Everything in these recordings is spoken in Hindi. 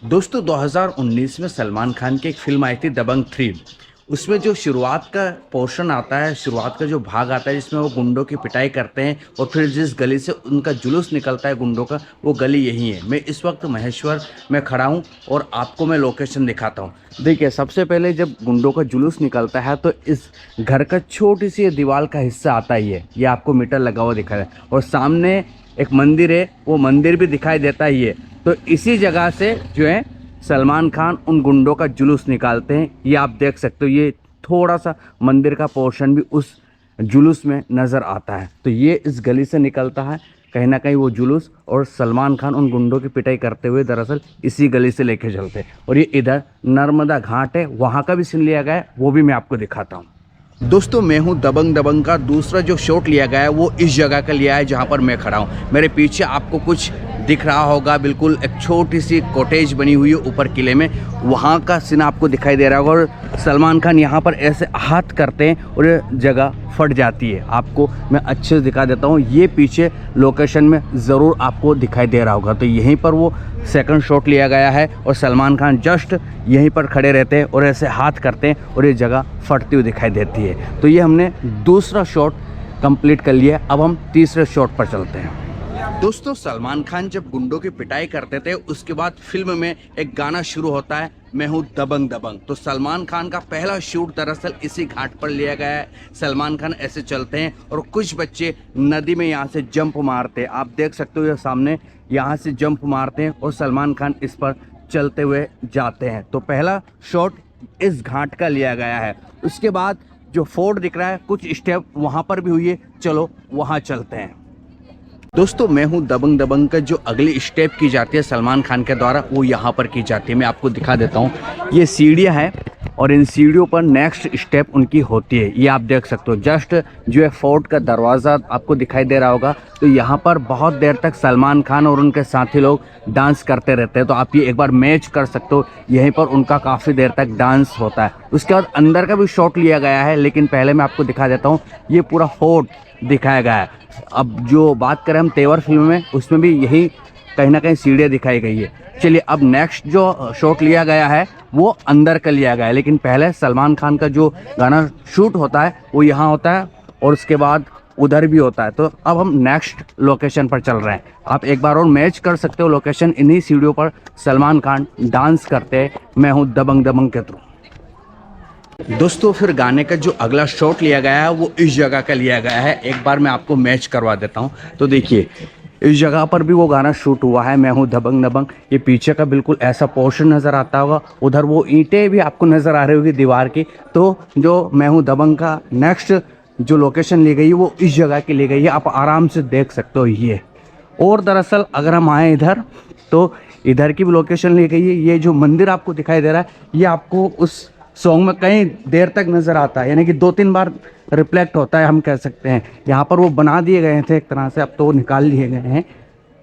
दोस्तों 2019 में सलमान खान की एक फिल्म आई थी दबंग 3। उसमें जो शुरुआत का पोर्शन आता है, शुरुआत का जो भाग आता है जिसमें वो गुंडों की पिटाई करते हैं और फिर जिस गली से उनका जुलूस निकलता है गुंडों का, वो गली यही है। मैं इस वक्त महेश्वर में खड़ा हूँ और आपको मैं लोकेशन दिखाता हूँ। देखिए, सबसे पहले जब गुंडों का जुलूस निकलता है तो इस घर का छोटी सी दीवार का हिस्सा आता ही है। ये आपको मीटर लगा हुआ दिखा रहा है और सामने एक मंदिर है, वो मंदिर भी दिखाई देता ही है। तो इसी जगह से जो है सलमान खान उन गुंडों का जुलूस निकालते हैं। ये आप देख सकते हो, ये थोड़ा सा मंदिर का पोर्शन भी उस जुलूस में नज़र आता है। तो ये इस गली से निकलता है कहीं ना कहीं वो जुलूस, और सलमान खान उन गुंडों की पिटाई करते हुए दरअसल इसी गली से लेके चलते हैं। और ये इधर नर्मदा घाट है, वहाँ का भी सीन लिया गया है, वो भी मैं आपको दिखाता हूँ। दोस्तों, मैं हूँ दबंग का दूसरा जो शॉट लिया गया है वो इस जगह का लिया है जहाँ पर मैं खड़ा हूँ। मेरे पीछे आपको कुछ दिख रहा होगा, बिल्कुल एक छोटी सी कॉटेज बनी हुई है ऊपर किले में, वहाँ का सीन आपको दिखाई दे रहा होगा। और सलमान खान यहाँ पर ऐसे हाथ करते हैं और ये जगह फट जाती है। आपको मैं अच्छे से दिखा देता हूँ, ये पीछे लोकेशन में ज़रूर आपको दिखाई दे रहा होगा। तो यहीं पर वो सेकंड शॉट लिया गया है और सलमान खान जस्ट यहीं पर खड़े रहते हैं और ऐसे हाथ करते हैं और ये जगह फटती हुई दिखाई देती है। तो ये हमने दूसरा शॉट कंप्लीट कर लिया। अब हम तीसरे शॉट पर चलते हैं। दोस्तों, सलमान खान जब गुंडों की पिटाई करते थे उसके बाद फिल्म में एक गाना शुरू होता है, मैं हूँ दबंग। तो सलमान खान का पहला शूट दरअसल इसी घाट पर लिया गया है। सलमान खान ऐसे चलते हैं और कुछ बच्चे नदी में यहाँ से जंप मारते हैं। आप देख सकते हो ये सामने, यहाँ से जंप मारते हैं और सलमान खान इस पर चलते हुए जाते हैं। तो पहला शॉट इस घाट का लिया गया है। उसके बाद जो फोर्ट दिख रहा है, कुछ स्टेप वहाँ पर भी हुई है, चलो वहाँ चलते हैं। दोस्तों, मैं हूँ दबंग का जो अगली स्टेप की जाती है सलमान खान के द्वारा, वो यहाँ पर की जाती है। मैं आपको दिखा देता हूँ, ये सीढ़ियाँ हैं और इन सीढ़ियों पर नेक्स्ट स्टेप उनकी होती है। ये आप देख सकते हो, जस्ट जो है फोर्ट का दरवाज़ा आपको दिखाई दे रहा होगा। तो यहाँ पर बहुत देर तक सलमान खान और उनके साथी लोग डांस करते रहते हैं। तो आप ये एक बार मैच कर सकते हो, यहीं पर उनका काफ़ी देर तक डांस होता है। उसके बाद अंदर का भी शॉट लिया गया है, लेकिन पहले मैं आपको दिखा देता हूँ, ये पूरा फोर्ट दिखाया गया है। अब जो बात करें हम तेवर फिल्म में, उसमें भी यही कहीं ना कहीं सीढ़ियाँ दिखाई गई है। चलिए, अब नेक्स्ट जो शॉट लिया गया है वो अंदर का लिया गया है, लेकिन पहले सलमान खान का जो गाना शूट होता है वो यहाँ होता है और उसके बाद उधर भी होता है। तो अब हम नेक्स्ट लोकेशन पर चल रहे हैं। आप एक बार और मैच कर सकते हो लोकेशन, इन्हीं सीढ़ियों पर सलमान खान डांस करते हैं, मैं हूँ दबंग के थ्रू। दोस्तों, फिर गाने का जो अगला शॉट लिया गया है वो इस जगह का लिया गया है। एक बार मैं आपको मैच करवा देता हूँ। तो देखिए, इस जगह पर भी वो गाना शूट हुआ है, मैं हूँ दबंग। ये पीछे का बिल्कुल ऐसा पोर्शन नज़र आता होगा, उधर वो ईंटें भी आपको नज़र आ रही होगी दीवार की। तो जो मैं हूँ दबंग का नेक्स्ट जो लोकेशन ली गई है वो इस जगह की ली गई है। आप आराम से देख सकते हो ये। और दरअसल अगर हम आए इधर, तो इधर की भी लोकेशन ली गई है। ये जो मंदिर आपको दिखाई दे रहा है, ये आपको उस सॉन्ग में कई देर तक नज़र आता है, यानी कि 2-3 बार रिफ्लेक्ट होता है, हम कह सकते हैं। यहाँ पर वो बना दिए गए थे एक तरह से, अब तो वो निकाल लिए गए हैं,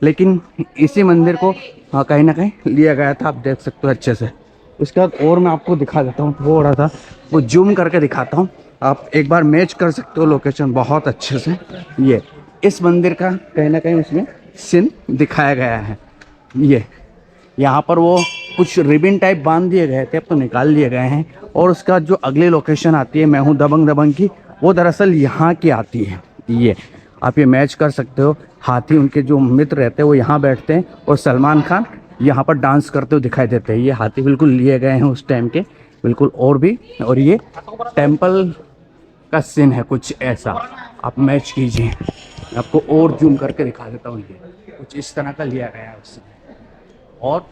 लेकिन इसी मंदिर को कहीं ना कहीं लिया गया था। आप देख सकते हो अच्छे से। उसके बाद और मैं आपको दिखा देता हूँ, थोड़ा सा वो जूम करके दिखाता हूँ, आप एक बार मैच कर सकते हो लोकेशन बहुत अच्छे से। ये इस मंदिर का कहीं ना कहीं उसमें सीन दिखाया गया है। ये यहाँ पर वो कुछ रिबन टाइप बांध दिए गए थे, अब तो निकाल लिए गए हैं। और उसका जो अगली लोकेशन आती है मैं हूँ दबंग की, वो दरअसल यहाँ की आती है। ये आप ये मैच कर सकते हो, हाथी उनके जो मित्र रहते हैं वो यहाँ बैठते हैं और सलमान खान यहाँ पर डांस करते हुए दिखाई देते हैं। ये हाथी बिल्कुल लिए गए हैं उस टाइम के, बिल्कुल। और भी, और ये टेम्पल का सीन है कुछ ऐसा, आप मैच कीजिए। आपको और जूम करके दिखा देता हूँ, ये कुछ इस तरह का लिया गया है उससे। और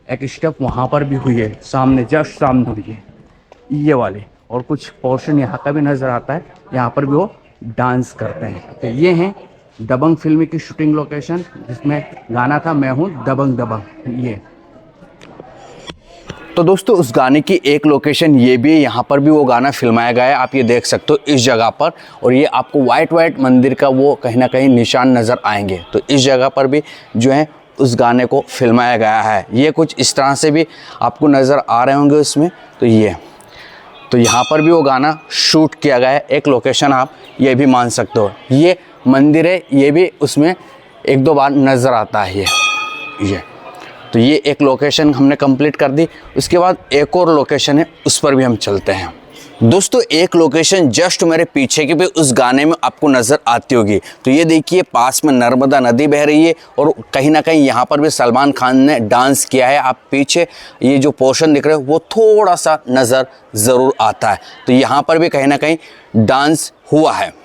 एक स्टेप वहाँ पर भी हुई है, सामने जस्ट सामने हुई है ये वाले। और कुछ पोर्शन यहाँ का भी नज़र आता है, यहाँ पर भी वो डांस करते हैं। तो ये हैं दबंग फिल्म की शूटिंग लोकेशन, जिसमें गाना था मैं हूँ दबंग। ये तो दोस्तों, उस गाने की एक लोकेशन ये भी है, यहाँ पर भी वो गाना फिल्माया गया है। आप ये देख सकते हो इस जगह पर, और ये आपको वाइट मंदिर का वो कहीं ना कहीं निशान नज़र आएंगे। तो इस जगह पर भी जो है उस गाने को फिल्माया गया है। ये कुछ इस तरह से भी आपको नज़र आ रहे होंगे उसमें। तो यहाँ पर भी वो गाना शूट किया गया है। एक लोकेशन आप ये भी मान सकते हो, ये मंदिर है, ये भी उसमें 1-2 बार नज़र आता है ये। तो ये एक लोकेशन हमने कंप्लीट कर दी। उसके बाद एक और लोकेशन है, उस पर भी हम चलते हैं। दोस्तों एक लोकेशन जस्ट मेरे पीछे की भी उस गाने में आपको नज़र आती होगी। तो ये देखिए पास में नर्मदा नदी बह रही है और कहीं ना कहीं यहाँ पर भी सलमान खान ने डांस किया है। आप पीछे ये जो पोर्शन दिख रहे हो वो थोड़ा सा नज़र ज़रूर आता है। तो यहाँ पर भी कहीं ना कहीं डांस हुआ है।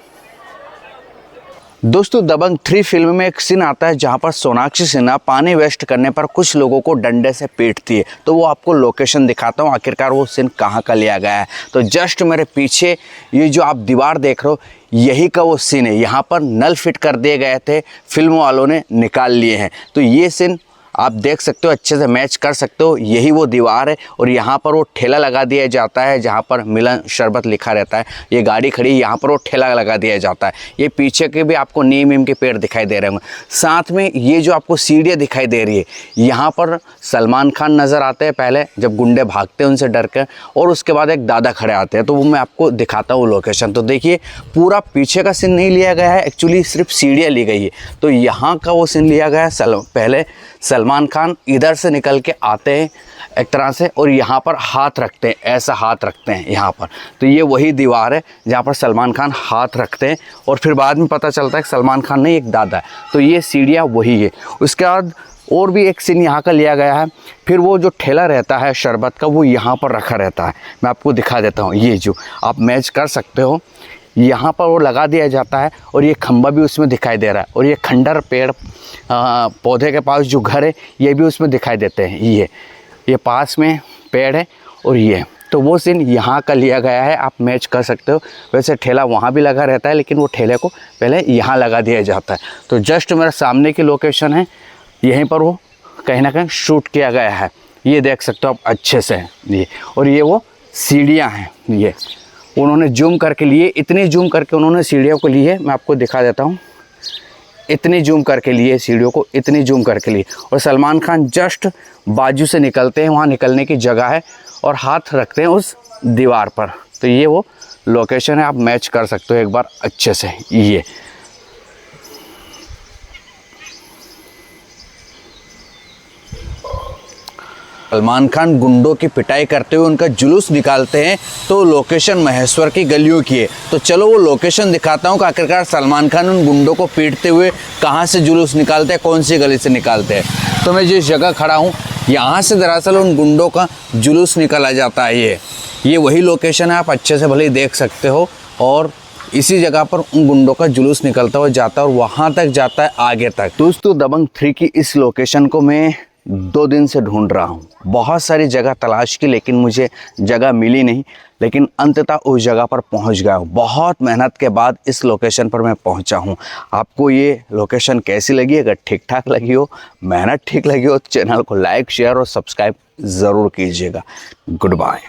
दोस्तों दबंग 3 फिल्म में एक सीन आता है जहां पर सोनाक्षी सिन्हा पानी वेस्ट करने पर कुछ लोगों को डंडे से पीटती है। तो वो आपको लोकेशन दिखाता हूं आखिरकार वो सीन कहां का लिया गया है। तो जस्ट मेरे पीछे ये जो आप दीवार देख रहे हो यही का वो सीन है। यहाँ पर नल फिट कर दिए गए थे, फिल्म वालों ने निकाल लिए हैं। तो ये सीन आप देख सकते हो, अच्छे से मैच कर सकते हो। यही वो दीवार है और यहाँ पर वो ठेला लगा दिया जाता है जहाँ पर मिलन शरबत लिखा रहता है। ये गाड़ी खड़ी है, यहाँ पर वो ठेला लगा दिया जाता है। ये पीछे के भी आपको नीम के पेड़ दिखाई दे रहे होंगे। साथ में ये जो आपको सीढ़ियाँ दिखाई दे रही है, यहाँ पर सलमान खान नज़र आते हैं पहले जब गुंडे भागते हैं उनसे डर कर, और उसके बाद एक दादा खड़े आते हैं। तो वो मैं आपको दिखाता हूँ लोकेशन। तो देखिए पूरा पीछे का सीन नहीं लिया गया है, एक्चुअली सिर्फ सीढ़ियाँ ली गई है। तो यहाँ का वो सीन लिया गया है। पहले सलमान खान इधर से निकल के आते हैं एक तरह से और यहाँ पर हाथ रखते हैं, ऐसा हाथ रखते हैं यहाँ पर। तो ये वही दीवार है जहाँ पर सलमान खान हाथ रखते हैं और फिर बाद में पता चलता है कि सलमान खान नहीं एक दादा है। तो ये सीढ़ियाँ वही है। उसके बाद और भी एक सीन यहाँ का लिया गया है। फिर वो जो ठेला रहता है शरबत का वो यहाँ पर रखा रहता है। मैं आपको दिखा देता हूँ, ये जो आप मैच कर सकते हो यहाँ पर वो लगा दिया जाता है और ये खंबा भी उसमें दिखाई दे रहा है। और ये खंडर पेड़ पौधे के पास जो घर है ये भी उसमें दिखाई देते हैं। ये पास में पेड़ है और ये तो वो सीन यहाँ का लिया गया है, आप मैच कर सकते हो। वैसे ठेला वहाँ भी लगा रहता है लेकिन वो ठेले को पहले यहाँ लगा दिया जाता है। तो जस्ट मेरा सामने की लोकेशन है, यहीं पर वो कहीं ना कहीं शूट किया गया है। ये देख सकते हो आप अच्छे से ये। और ये वो सीढ़ियाँ हैं, ये उन्होंने जूम करके लिए, इतनी जूम करके उन्होंने सीढ़ियों को लिए। मैं आपको दिखा देता हूँ, इतनी जूम करके लिए सीढ़ियों को, इतनी जूम करके लिए। और सलमान खान जस्ट बाजू से निकलते हैं, वहाँ निकलने की जगह है और हाथ रखते हैं उस दीवार पर। तो ये वो लोकेशन है, आप मैच कर सकते हो एक बार अच्छे से। ये सलमान खान गुंडों की पिटाई करते हुए उनका जुलूस निकालते हैं। तो लोकेशन महेश्वर की गलियों की है। तो चलो वो लोकेशन दिखाता हूँ कि आखिरकार सलमान खान उन गुंडों को पीटते हुए कहाँ से जुलूस निकालते हैं, कौन सी गली से निकालते हैं। तो मैं जिस जगह खड़ा हूँ यहाँ से दरअसल उन गुंडों का जुलूस निकाला जाता है। ये वही लोकेशन है, आप अच्छे से भले ही देख सकते हो। और इसी जगह पर उन गुंडों का जुलूस निकलता हुआ जाता है और वहाँ तक जाता है आगे तक। दोस्तों दबंग 3 की इस लोकेशन को मैं 2 दिन से ढूंढ रहा हूँ। बहुत सारी जगह तलाश की लेकिन मुझे जगह मिली नहीं, लेकिन अंततः उस जगह पर पहुँच गया हूँ। बहुत मेहनत के बाद इस लोकेशन पर मैं पहुँचा हूँ। आपको ये लोकेशन कैसी लगी? अगर ठीक ठाक लगी हो, मेहनत ठीक लगी हो तो चैनल को लाइक शेयर और सब्सक्राइब ज़रूर कीजिएगा। Good bye.